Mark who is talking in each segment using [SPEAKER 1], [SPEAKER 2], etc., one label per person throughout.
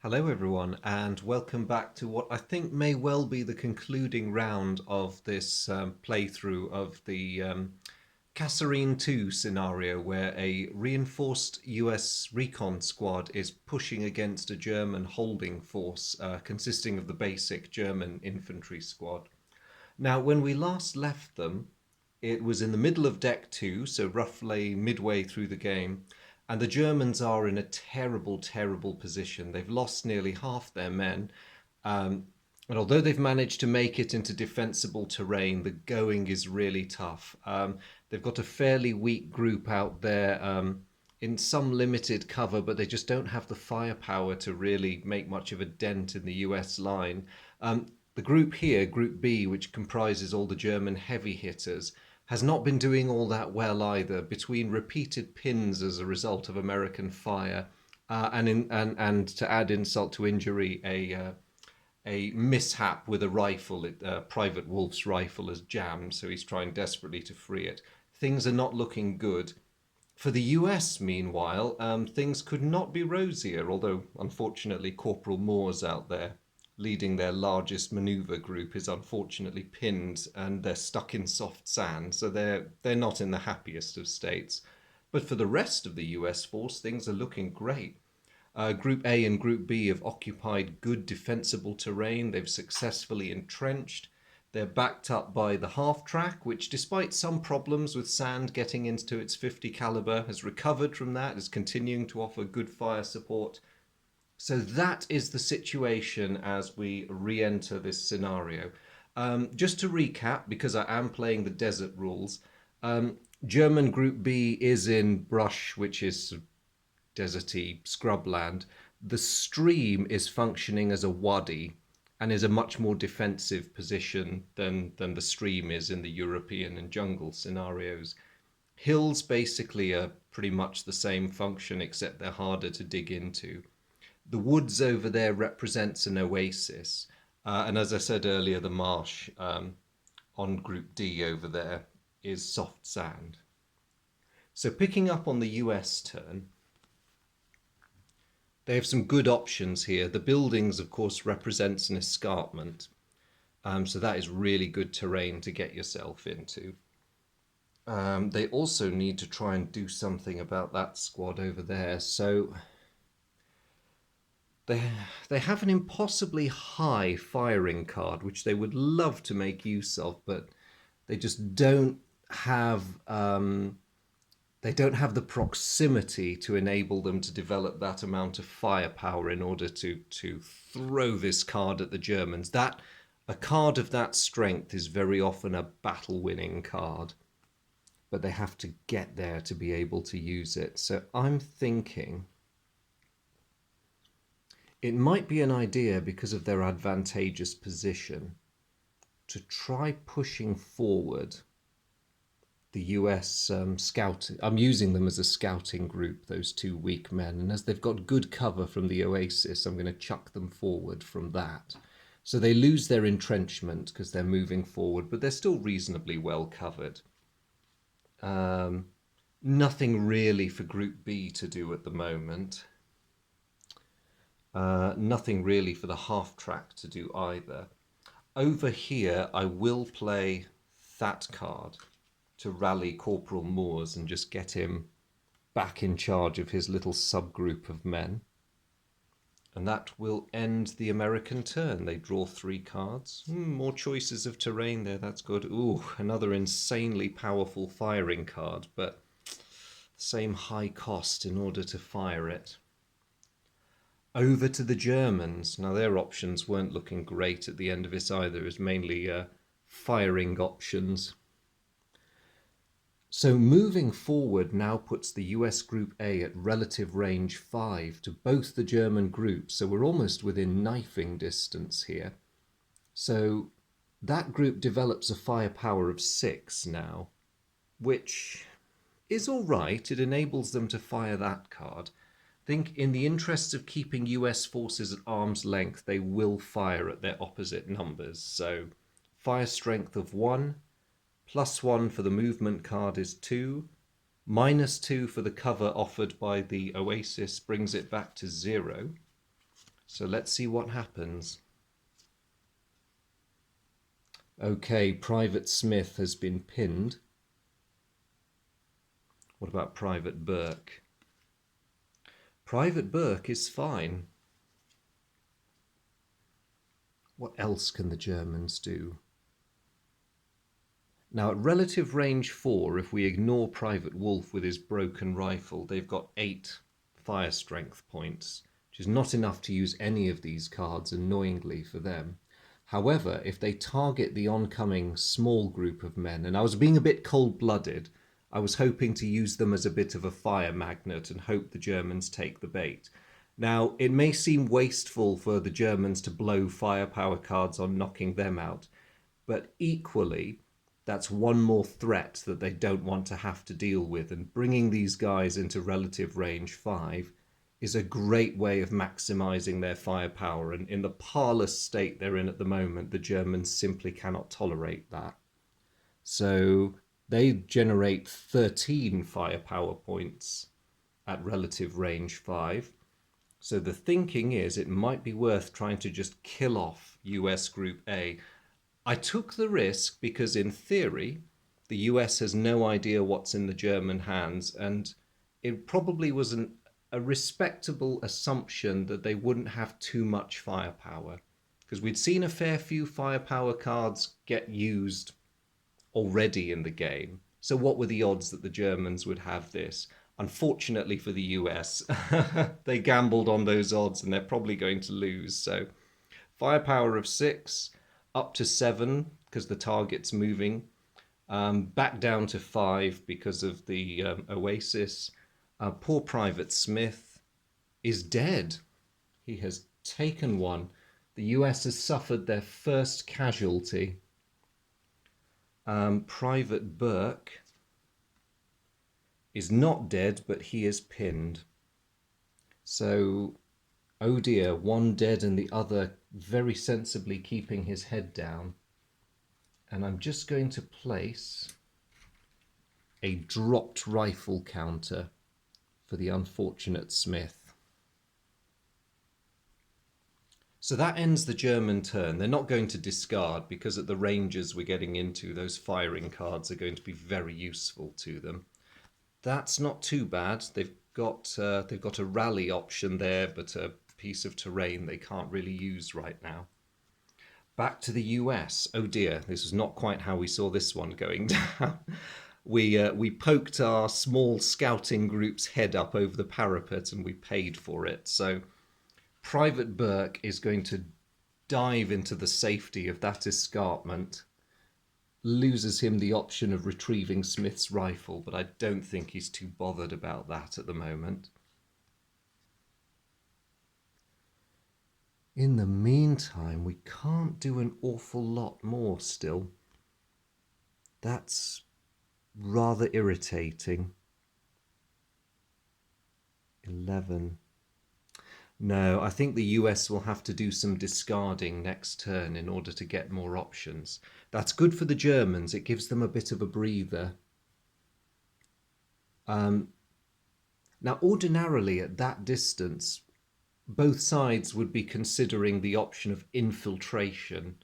[SPEAKER 1] Hello, everyone, and welcome back to what I think may well be the concluding round of this playthrough of the Kasserine 2 scenario, where a reinforced US recon squad is pushing against a German holding force consisting of the basic German infantry squad. Now, when we last left them, it was in the middle of deck two, so roughly midway through the game, and the Germans are in a terrible, terrible position. They've lost nearly half their men. And although they've managed to make it into defensible terrain, the going is really tough. They've got a fairly weak group out there in some limited cover, but they just don't have the firepower to really make much of a dent in the US line. The group here, Group B, which comprises all the German heavy hitters, has not been doing all that well either, between repeated pins as a result of American fire, and to add insult to injury, a mishap with a rifle. Private Wolf's rifle has jammed, so he's trying desperately to free it. Things are not looking good. For the US, meanwhile, things could not be rosier, although unfortunately Corporal Moore's out there leading their largest maneuver group is unfortunately pinned and they're stuck in soft sand, so they're not in the happiest of states. But for the rest of the US force, things are looking great. Group A and Group B have occupied good defensible terrain. They've successfully entrenched. They're backed up by the half track, which, despite some problems with sand getting into its 50 caliber, has recovered from that, is continuing to offer good fire support. So that is the situation as we re-enter this scenario. Just to recap, because I am playing the desert rules, German Group B is in brush, which is deserty scrubland. The stream is functioning as a wadi and is a much more defensive position than the stream is in the European and jungle scenarios. Hills basically are pretty much the same function, except they're harder to dig into. The woods over there represents an oasis, and as I said earlier, the marsh on Group D over there is soft sand. So picking up on the US turn, they have some good options here. The buildings, of course, represents an escarpment, so that is really good terrain to get yourself into. They also need to try and do something about that squad over there. So they they have an impossibly high firing card, which they would love to make use of, but they just have they don't have the proximity to enable them to develop that amount of firepower in order to throw this card at the Germans. That a card of that strength is very often a battle winning card, but they have to get there to be able to use it. So I'm thinking it might be an idea, because of their advantageous position, to try pushing forward the US scouting. I'm using them as a scouting group, those two weak men, and as they've got good cover from the oasis, I'm going to chuck them forward from that. So they lose their entrenchment because they're moving forward, but they're still reasonably well covered. Nothing really for Group B to do at the moment. Nothing really for the half track to do either. Over here, I will play that card to rally Corporal Moores and just get him back in charge of his little subgroup of men. And that will end the American turn. They draw 3 cards. More choices of terrain there, that's good. Ooh, another insanely powerful firing card, but same high cost in order to fire it. Over to the Germans. Now their options weren't looking great at the end of this either. It was mainly firing options. So moving forward now puts the US Group A at relative range 5 to both the German groups. So we're almost within knifing distance here. So that group develops a firepower of 6 now, which is all right. It enables them to fire that card. I think in the interests of keeping US forces at arm's length, they will fire at their opposite numbers. So fire strength of 1, +1 for the movement card is 2, -2 for the cover offered by the oasis brings it back to 0. So let's see what happens. Okay, Private Smith has been pinned. What about Private Burke? Private Burke is fine. What else can the Germans do? Now, at relative range 4, if we ignore Private Wolf with his broken rifle, they've got 8 fire strength points, which is not enough to use any of these cards, annoyingly for them. However, if they target the oncoming small group of men, and I was being a bit cold-blooded, I was hoping to use them as a bit of a fire magnet and hope the Germans take the bait. Now, it may seem wasteful for the Germans to blow firepower cards on knocking them out, but equally, that's one more threat that they don't want to have to deal with. And bringing these guys into relative range 5 is a great way of maximizing their firepower. And in the parlous state they're in at the moment, the Germans simply cannot tolerate that. So they generate 13 firepower points at relative range 5. So the thinking is it might be worth trying to just kill off US Group A. I took the risk because, in theory, the US has no idea what's in the German hands, and it probably was a respectable assumption that they wouldn't have too much firepower, because we'd seen a fair few firepower cards get used already in the game. So what were the odds that the Germans would have this? Unfortunately for the US, they gambled on those odds and they're probably going to lose. So firepower of 6, up to 7 because the target's moving, back down to 5 because of the Oasis. Poor Private Smith is dead. He has taken one. The US has suffered their first casualty. Private Burke is not dead, but he is pinned. So, oh dear, one dead and the other very sensibly keeping his head down. And I'm just going to place a dropped rifle counter for the unfortunate Smith. So that ends the German turn. They're not going to discard because at the ranges we're getting into, those firing cards are going to be very useful to them. That's not too bad. They've got a rally option there, but a piece of terrain they can't really use right now. Back to the US. Oh dear, this was not quite how we saw this one going down. We poked our small scouting group's head up over the parapet and we paid for it. So Private Burke is going to dive into the safety of that escarpment, loses him the option of retrieving Smith's rifle, but I don't think he's too bothered about that at the moment. In the meantime, we can't do an awful lot more still. That's rather irritating. 11. No, I think the US will have to do some discarding next turn in order to get more options. That's good for the Germans. It gives them a bit of a breather. Now, ordinarily at that distance, both sides would be considering the option of infiltration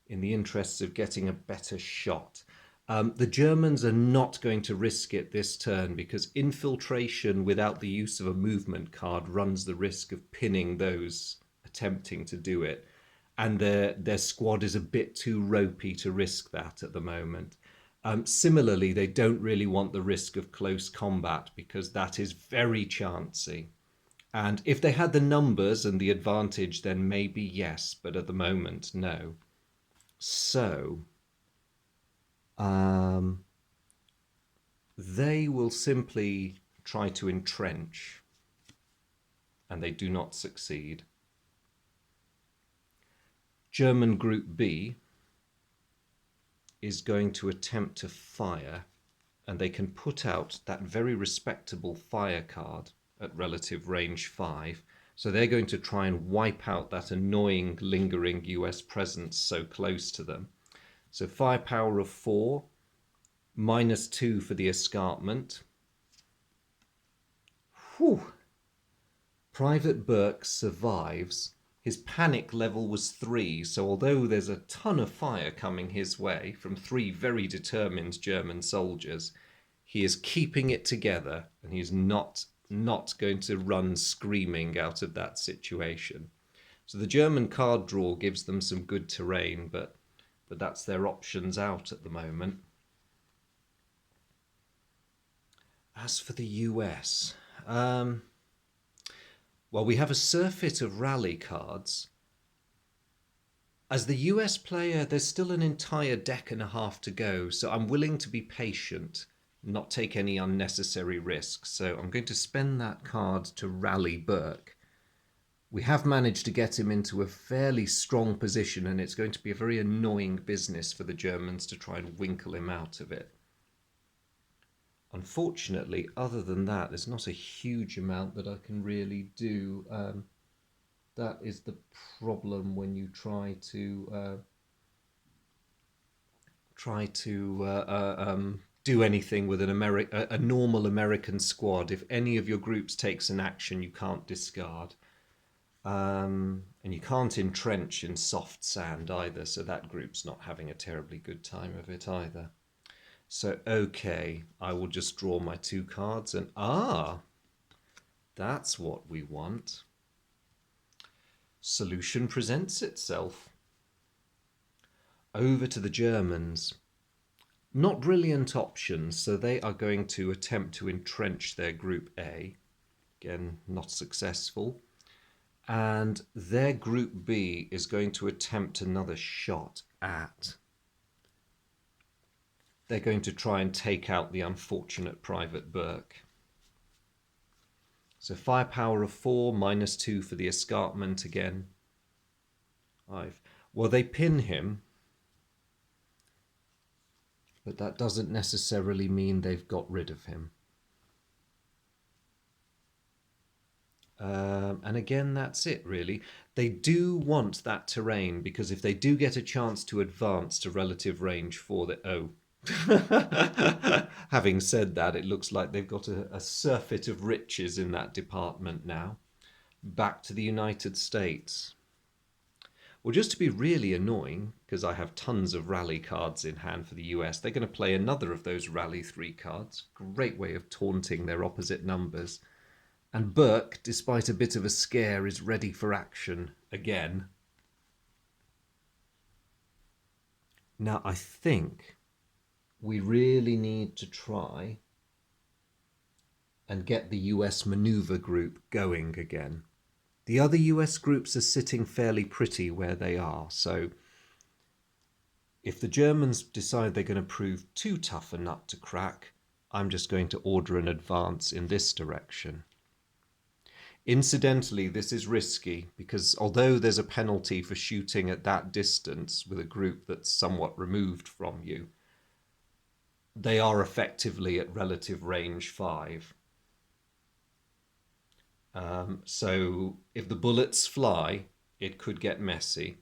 [SPEAKER 1] in the interests of getting a better shot. The Germans are not going to risk it this turn because infiltration without the use of a movement card runs the risk of pinning those attempting to do it. And their squad is a bit too ropey to risk that at the moment. Similarly, they don't really want the risk of close combat because that is very chancy. And if they had the numbers and the advantage, then maybe yes, but at the moment, no. So they will simply try to entrench, and they do not succeed. German Group B is going to attempt to fire, and they can put out that very respectable fire card at relative range 5. So they're going to try and wipe out that annoying, lingering US presence so close to them. So firepower of 4, -2 for the escarpment. Whew. Private Burke survives. His panic level was 3, so although there's a ton of fire coming his way from 3 very determined German soldiers, he is keeping it together and he's not going to run screaming out of that situation. So the German card draw gives them some good terrain, but that's their options out at the moment. As for the US, well, we have a surfeit of rally cards. As the US player, there's still an entire deck and a half to go, so I'm willing to be patient, not take any unnecessary risks. So I'm going to spend that card to rally Burke. We have managed to get him into a fairly strong position, and it's going to be a very annoying business for the Germans to try and winkle him out of it. Unfortunately, other than that, there's not a huge amount that I can really do. That is the problem when you try to do anything with a normal American squad. If any of your groups takes an action, you can't discard. And you can't entrench in soft sand either, so that group's not having a terribly good time of it either. So, okay, I will just draw my 2 cards and that's what we want. Solution presents itself. Over to the Germans. Not brilliant options, so they are going to attempt to entrench their Group A. Again, not successful. And their Group B is going to attempt another shot at. They're going to try and take out the unfortunate Private Burke. So firepower of 4, -2 for the escarpment again. 5. Well, they pin him, but that doesn't necessarily mean they've got rid of him. And again, that's it, really. They do want that terrain, because if they do get a chance to advance to relative range for the... Having said that, it looks like they've got a surfeit of riches in that department now. Back to the United States. Well, just to be really annoying, because I have tons of rally cards in hand for the US, they're going to play another of those rally 3 cards. Great way of taunting their opposite numbers. And Burke, despite a bit of a scare, is ready for action again. Now, I think we really need to try and get the US maneuver group going again. The other US groups are sitting fairly pretty where they are, so if the Germans decide they're going to prove too tough a nut to crack, I'm just going to order an advance in this direction. Incidentally, this is risky because although there's a penalty for shooting at that distance with a group that's somewhat removed from you, they are effectively at relative range 5. So if the bullets fly, it could get messy.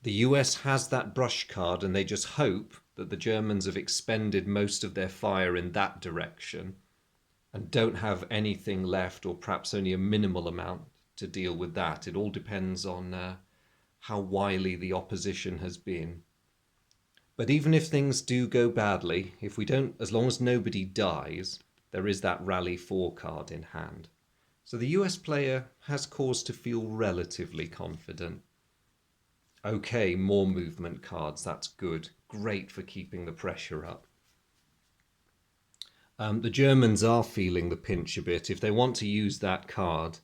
[SPEAKER 1] The US has that brush card, and they just hope that the Germans have expended most of their fire in that direction and don't have anything left, or perhaps only a minimal amount to deal with that. It all depends on how wily the opposition has been. But even if things do go badly, if we don't, as long as nobody dies, there is that rally 4 card in hand. So the US player has cause to feel relatively confident. Okay, more movement cards, that's good. Great for keeping the pressure up. The Germans are feeling the pinch a bit. If they want to use that card,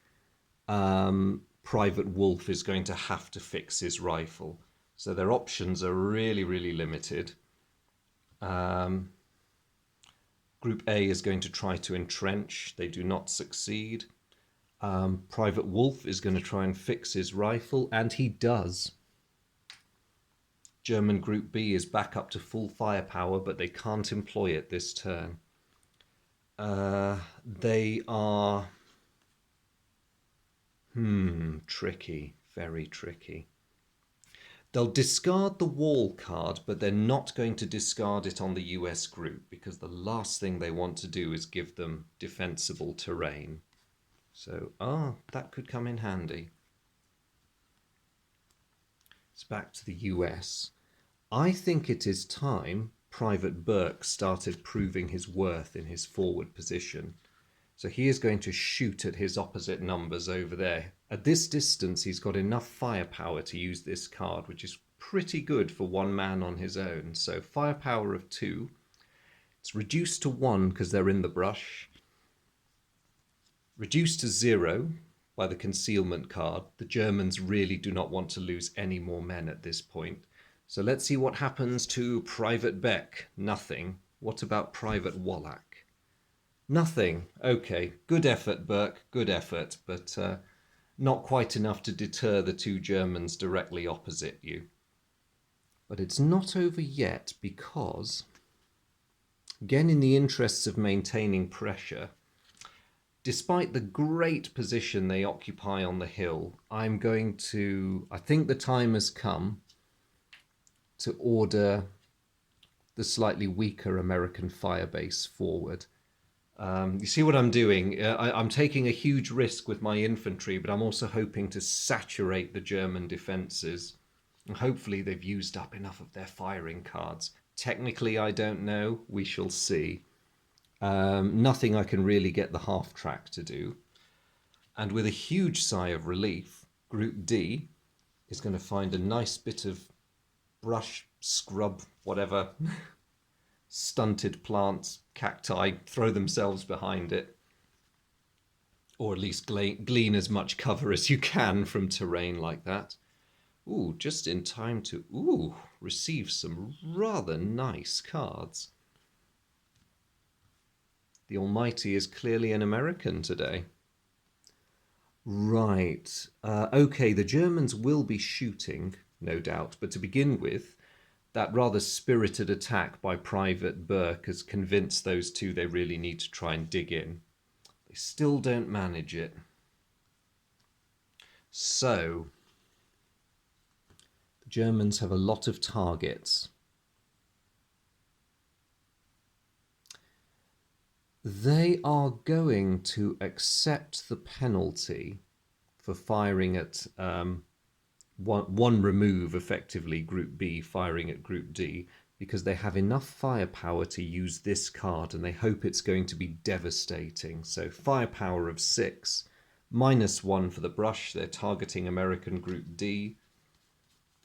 [SPEAKER 1] Private Wolf is going to have to fix his rifle. So their options are really, really limited. Group A is going to try to entrench. They do not succeed. Private Wolf is going to try and fix his rifle, and he does. German Group B is back up to full firepower, but they can't employ it this turn. They are... tricky, very tricky. They'll discard the wall card, but they're not going to discard it on the US group, because the last thing they want to do is give them defensible terrain. So, that could come in handy. back to the US, I think it is time Private Burke started proving his worth in his forward position. So he is going to shoot at his opposite numbers over there. At this distance, he's got enough firepower to use this card, which is pretty good for one man on his own. So firepower of 2. It's reduced to 1 because they're in the brush. Reduced to 0 by the concealment card. The Germans really do not want to lose any more men at this point. So let's see what happens to Private Beck. Nothing. What about Private Wallach? Nothing. Okay, good effort, Burke, good effort, but not quite enough to deter the two Germans directly opposite you. But it's not over yet because, again in the interests of maintaining pressure, despite the great position they occupy on the hill, I think the time has come to order the slightly weaker American firebase forward. You see what I'm doing? I'm taking a huge risk with my infantry, but I'm also hoping to saturate the German defences. And hopefully they've used up enough of their firing cards. Technically, I don't know. We shall see. Nothing I can really get the half-track to do. And with a huge sigh of relief, Group D is going to find a nice bit of brush, scrub, whatever, stunted plants, cacti, throw themselves behind it, or at least glean as much cover as you can from terrain like that. Ooh, just in time to receive some rather nice cards. The Almighty is clearly an American today. Right. Okay, the Germans will be shooting, no doubt, but to begin with, that rather spirited attack by Private Burke has convinced those two they really need to try and dig in. They still don't manage it. So, the Germans have a lot of targets. They are going to accept the penalty for firing at one remove, effectively, Group B firing at Group D, because they have enough firepower to use this card and they hope it's going to be devastating. So firepower of 6, -1 for the brush. They're targeting American Group D.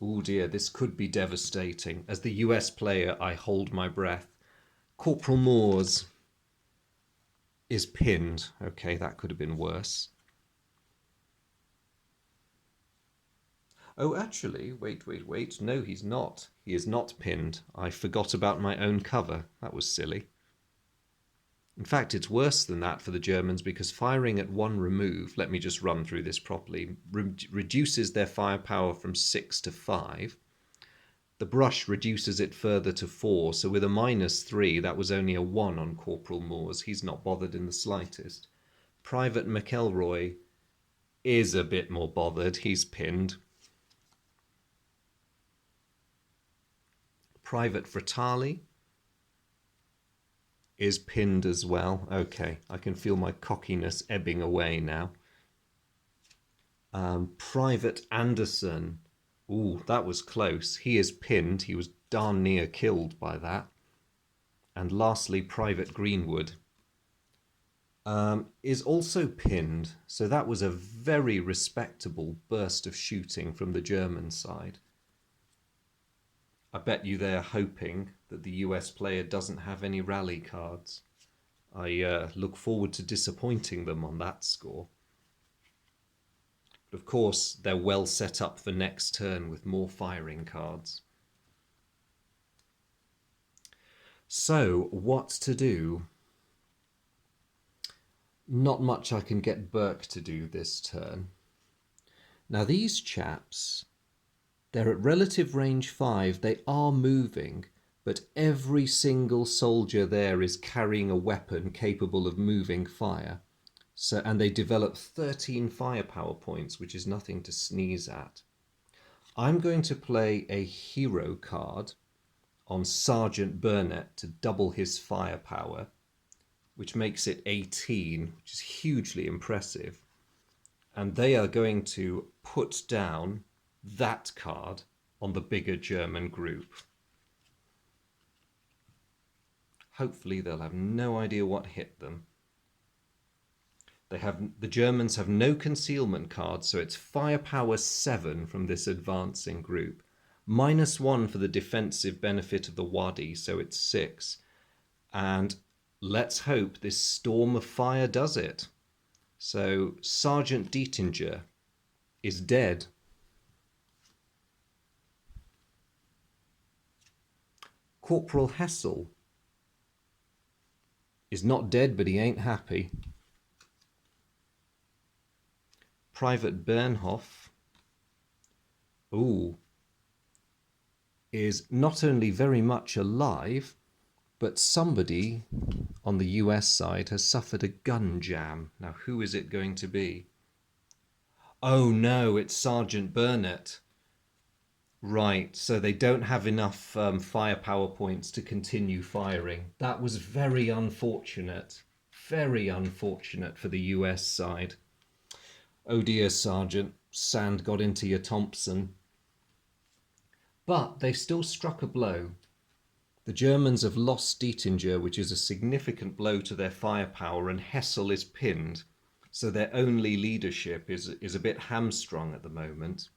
[SPEAKER 1] Oh dear, this could be devastating. As the US player, I hold my breath. Corporal Moores is pinned. Okay, that could have been worse. Oh, actually, wait. No, he's not. He is not pinned. I forgot about my own cover. That was silly. In fact, it's worse than that for the Germans because firing at 1 remove, let me just run through this properly, reduces their firepower from 6 to 5. The brush reduces it further to 4, so with a -3, that was only a 1 on Corporal Moores. He's not bothered in the slightest. Private McElroy is a bit more bothered. He's pinned. Private Fratali is pinned as well. Okay, I can feel my cockiness ebbing away now. Private Anderson. Ooh, that was close. He is pinned. He was darn near killed by that. And lastly, Private Greenwood is also pinned. So that was a very respectable burst of shooting from the German side. I bet you they're hoping that the US player doesn't have any rally cards. I look forward to disappointing them on that score. But of course, they're well set up for next turn with more firing cards. So, what to do? Not much I can get Burke to do this turn. Now these chaps, they're at relative range 5. They are moving, but every single soldier there is carrying a weapon capable of moving fire. And they develop 13 firepower points, which is nothing to sneeze at. I'm going to play a hero card on Sergeant Burnett to double his firepower, which makes it 18, which is hugely impressive. And they are going to put down that card on the bigger German group. Hopefully they'll have no idea what hit them. The Germans have no concealment cards, so it's firepower 7 from this advancing group. -1 for the defensive benefit of the Wadi, so it's 6. And let's hope this storm of fire does it. So Sergeant Dietinger is dead. Corporal Hessel is not dead, but he ain't happy. Private Bernhoff, is not only very much alive, but somebody on the US side has suffered a gun jam. Now, who is it going to be? Oh no, it's Sergeant Burnett. Right, so they don't have enough firepower points to continue firing. That was very unfortunate. Very unfortunate for the US side. Oh dear, Sergeant, sand got into your Thompson. But they still struck a blow. The Germans have lost Dietinger, which is a significant blow to their firepower, and Hessel is pinned. So their only leadership is a bit hamstrung at the moment.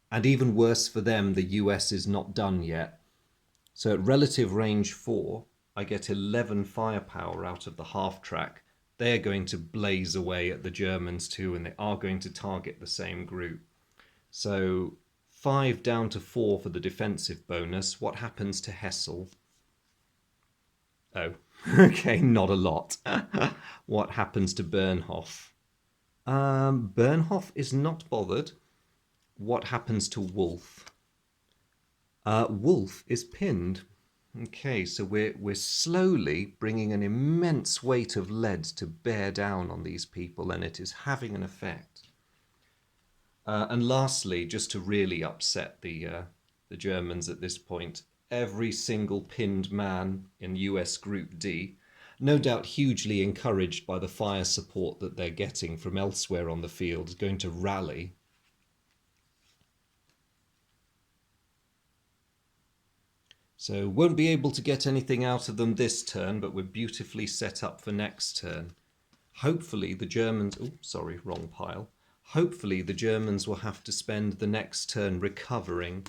[SPEAKER 1] And even worse for them, the US is not done yet. So at relative range 4, I get 11 firepower out of the half-track. They're going to blaze away at the Germans too, and they are going to target the same group. So 5 down to 4 for the defensive bonus. What happens to Hessel? Oh, okay, not a lot. What happens to Bernhoff? Bernhoff is not bothered. What happens to Wolf? Wolf is pinned. Okay, so we're slowly bringing an immense weight of lead to bear down on these people, and it is having an effect. And lastly, just to really upset the Germans at this point, every single pinned man in US Group D, no doubt hugely encouraged by the fire support that they're getting from elsewhere on the field, is going to rally. So won't be able to get anything out of them this turn, but we're beautifully set up for next turn. Hopefully the Germans... Oh, sorry, wrong pile. Hopefully the Germans will have to spend the next turn recovering.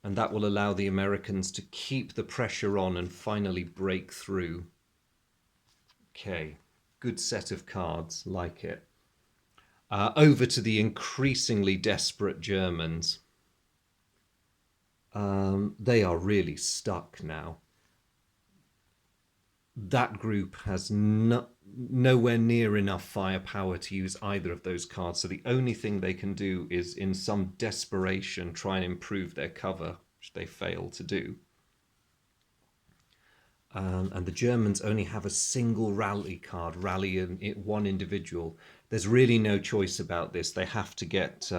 [SPEAKER 1] And that will allow the Americans to keep the pressure on and finally break through. Okay, good set of cards, like it. Over to the increasingly desperate Germans. They are really stuck now. That group has nowhere near enough firepower to use either of those cards, so the only thing they can do is, in some desperation, try and improve their cover, which they fail to do. And the Germans only have a single rally card, rally in one individual. There's really no choice about this. They have to get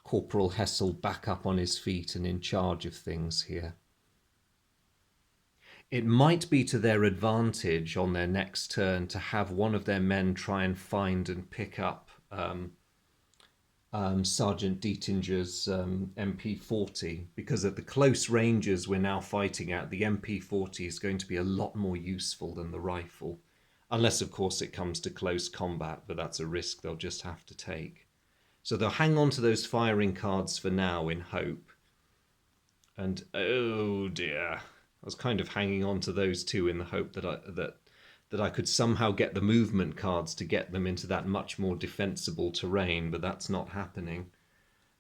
[SPEAKER 1] Corporal Hessel back up on his feet and in charge of things here. It might be to their advantage on their next turn to have one of their men try and find and pick up Sergeant Dietinger's MP40, because at the close ranges we're now fighting at, the MP40 is going to be a lot more useful than the rifle. Unless, of course, it comes to close combat, but that's a risk they'll just have to take. So they'll hang on to those firing cards for now in hope. And oh dear, I was kind of hanging on to those two in the hope that I could somehow get the movement cards to get them into that much more defensible terrain, but that's not happening.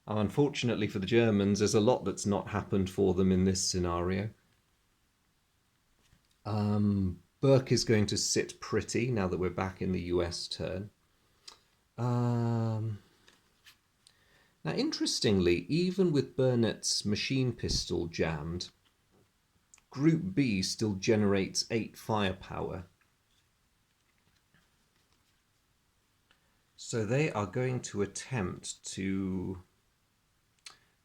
[SPEAKER 1] Unfortunately for the Germans, there's a lot that's not happened for them in this scenario. Burke is going to sit pretty now that we're back in the US turn. Now, interestingly, even with Burnett's machine pistol jammed, Group B still generates 8 firepower. So they are going to attempt to...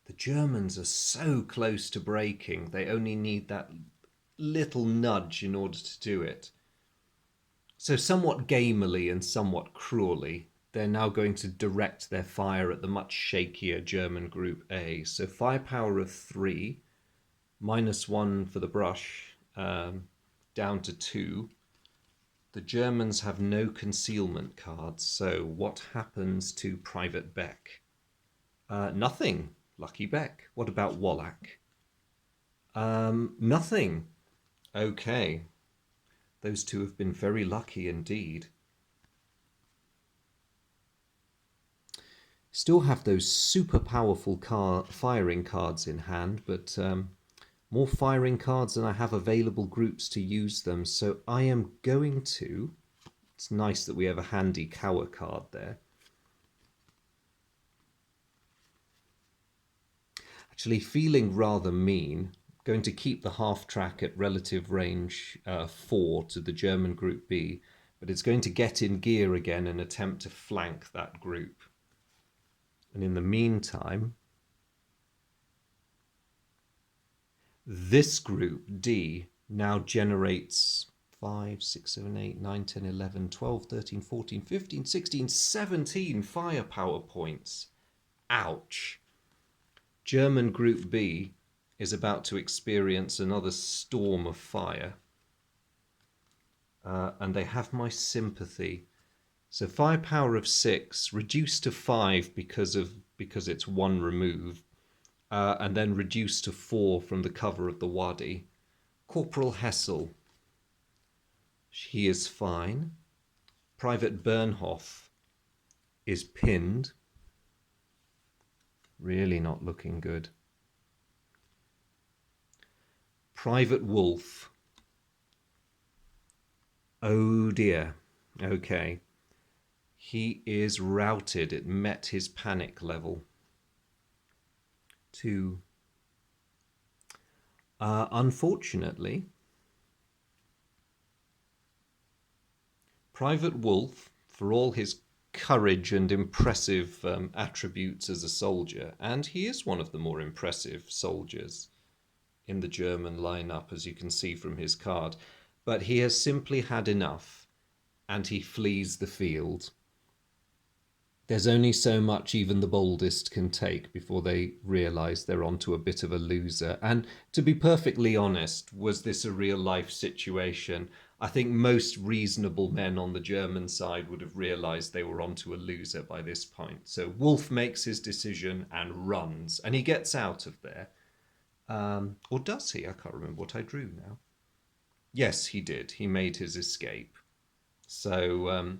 [SPEAKER 1] The Germans are so close to breaking, they only need that little nudge in order to do it. So somewhat gamely and somewhat cruelly, they're now going to direct their fire at the much shakier German Group A. So firepower of 3, -1 for the brush, down to 2. The Germans have no concealment cards, so what happens to Private Beck? Nothing. Lucky Beck. What about Wallach? Nothing. Okay. Those two have been very lucky indeed. Still have those super powerful firing cards in hand, but more firing cards than I have available groups to use them. So I am going to... It's nice that we have a handy Cower card there. Actually, feeling rather mean, going to keep the half track at relative range 4 to the German Group B, but it's going to get in gear again and attempt to flank that group. And in the meantime, this group D now generates 5, 6, 7, 8, 9, 10, 11, 12, 13, 14, 15, 16, 17 firepower points. Ouch. German Group B is about to experience another storm of fire. And they have my sympathy. So firepower of 6, reduced to 5 because it's 1 remove, and then reduced to 4 from the cover of the Wadi. Corporal Hessel, he is fine. Private Bernhoff is pinned. Really not looking good. Private Wolf. Oh dear. Okay. He is routed. It met his panic level. 2. Unfortunately, Private Wolf, for all his courage and impressive attributes as a soldier, and he is one of the more impressive soldiers in the German lineup, as you can see from his card, but he has simply had enough, and he flees the field. There's only so much even the boldest can take before they realise they're onto a bit of a loser. And to be perfectly honest, was this a real-life situation? I think most reasonable men on the German side would have realised they were onto a loser by this point. So Wolf makes his decision and runs, and he gets out of there. Or does he? I can't remember what I drew now. Yes, he did. He made his escape. So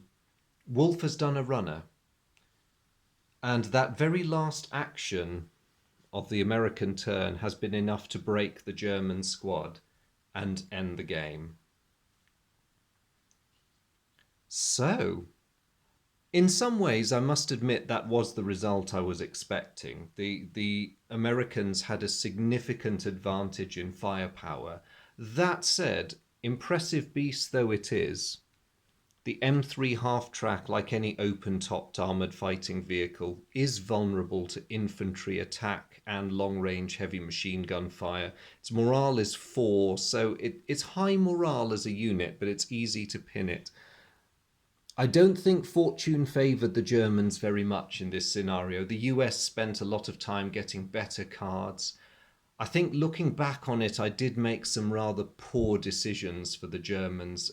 [SPEAKER 1] Wolf has done a runner. And that very last action of the American turn has been enough to break the German squad and end the game. So, in some ways, I must admit that was the result I was expecting. The Americans had a significant advantage in firepower. That said, impressive beast though it is, the M3 half-track, like any open-topped armoured fighting vehicle, is vulnerable to infantry attack and long-range heavy machine gun fire. Its morale is 4, so it's high morale as a unit, but it's easy to pin it. I don't think fortune favoured the Germans very much in this scenario. The US spent a lot of time getting better cards. I think looking back on it, I did make some rather poor decisions for the Germans.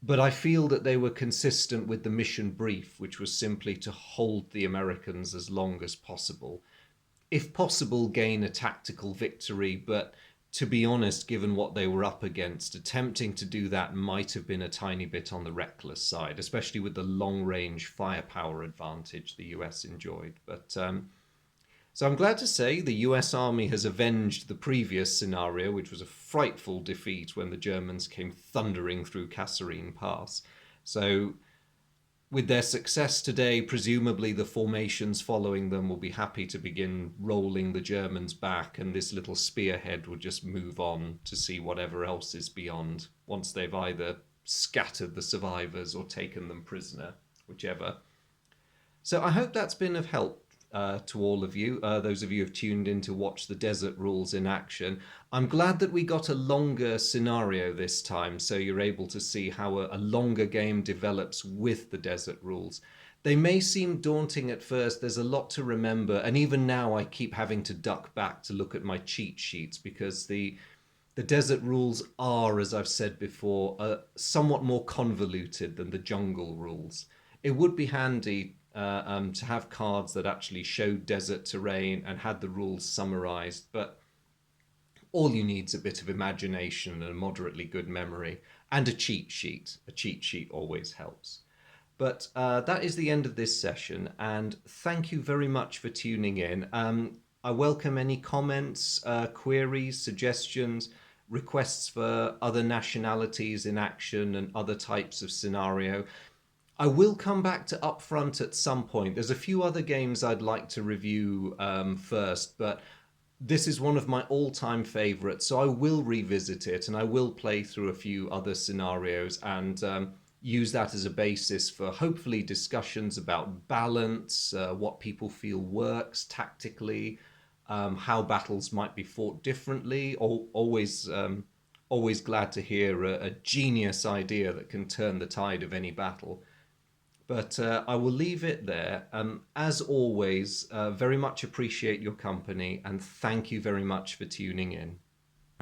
[SPEAKER 1] But I feel that they were consistent with the mission brief, which was simply to hold the Americans as long as possible. If possible, gain a tactical victory, but to be honest, given what they were up against, attempting to do that might have been a tiny bit on the reckless side, especially with the long-range firepower advantage the US enjoyed. But so I'm glad to say the US Army has avenged the previous scenario, which was a frightful defeat when the Germans came thundering through Kasserine Pass. So with their success today, presumably the formations following them will be happy to begin rolling the Germans back, and this little spearhead will just move on to see whatever else is beyond, once they've either scattered the survivors or taken them prisoner, whichever. So I hope that's been of help to all of you, those of you who have tuned in to watch the Desert Rules in action. I'm glad that we got a longer scenario this time, so you're able to see how a longer game develops with the Desert Rules. They may seem daunting at first, there's a lot to remember, and even now I keep having to duck back to look at my cheat sheets because the desert rules are, as I've said before, somewhat more convoluted than the jungle rules. It would be handy to have cards that actually showed desert terrain and had the rules summarized, but all you need is a bit of imagination and a moderately good memory and a cheat sheet. A cheat sheet always helps. But that is the end of this session, and thank you very much for tuning in. I welcome any comments, queries, suggestions, requests for other nationalities in action and other types of scenario. I will come back to Upfront at some point. There's a few other games I'd like to review first, but this is one of my all-time favorites, so I will revisit it and I will play through a few other scenarios and use that as a basis for hopefully discussions about balance, what people feel works tactically, how battles might be fought differently. Always glad to hear a genius idea that can turn the tide of any battle. But I will leave it there. As always, very much appreciate your company and thank you very much for tuning in.